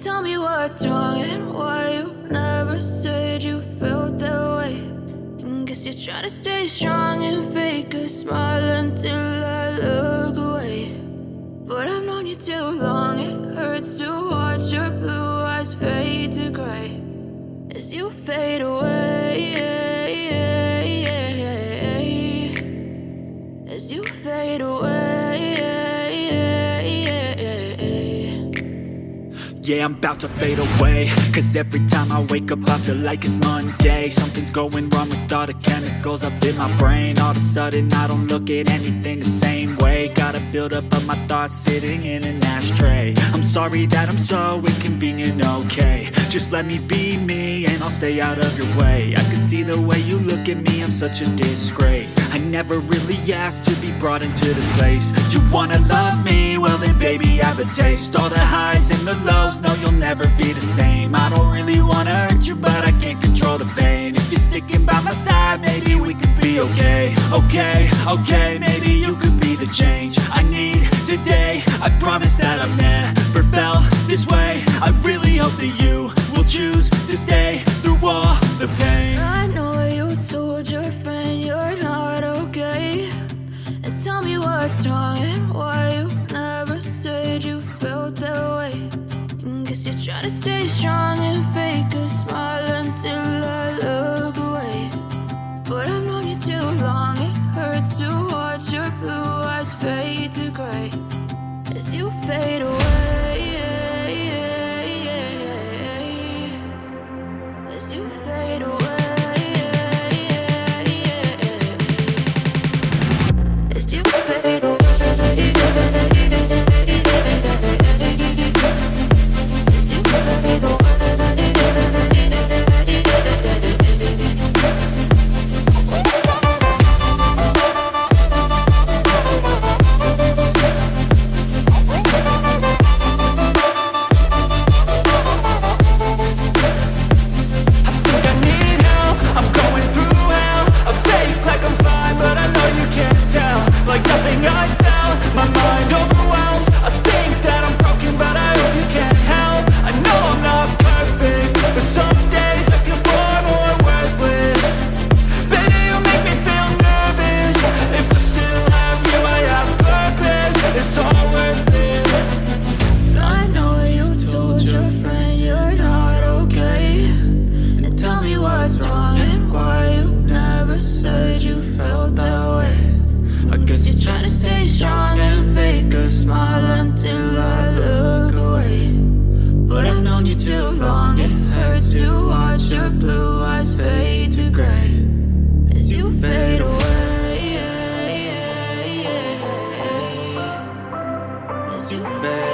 Tell me what's wrong and why you never said you felt that way. And guess you're trying to stay strong and fake a smile until I look away. But I've known you too long, it hurts to watch your blue eyes fade to gray as you fade away, as you fade away. Yeah, I'm about to fade away, cause every time I wake up I feel like it's Monday. Something's going wrong with all the chemicals up in my brain. All of a sudden I don't look at anything the same way. Got a buildup of my thoughts sitting in an ashtray. I'm sorry that I'm so inconvenient, okay. Just let me be me and I'll stay out of your way. I can see the way you look at me, I'm such a disgrace. I never really asked to be brought into this place. You wanna love me? Well then baby, have a taste. All the highs and the lows, no, you'll never be the same. I don't really wanna hurt you, but I can't control the pain. If you're sticking by my side, maybe we could be okay. Okay, maybe you could be the change I need today. I promise that I've never felt this way. I really hope that you will choose to stay through all the pain. I know you told your friend you're not okay. And tell me what's wrong and why you never said you felt that way. Guess you're trying to stay strong and fake a smile until I look away. But I've known you too long, it hurts to watch your blue eyes fade to gray as you fade away, as you fade away, as you fade away. You fade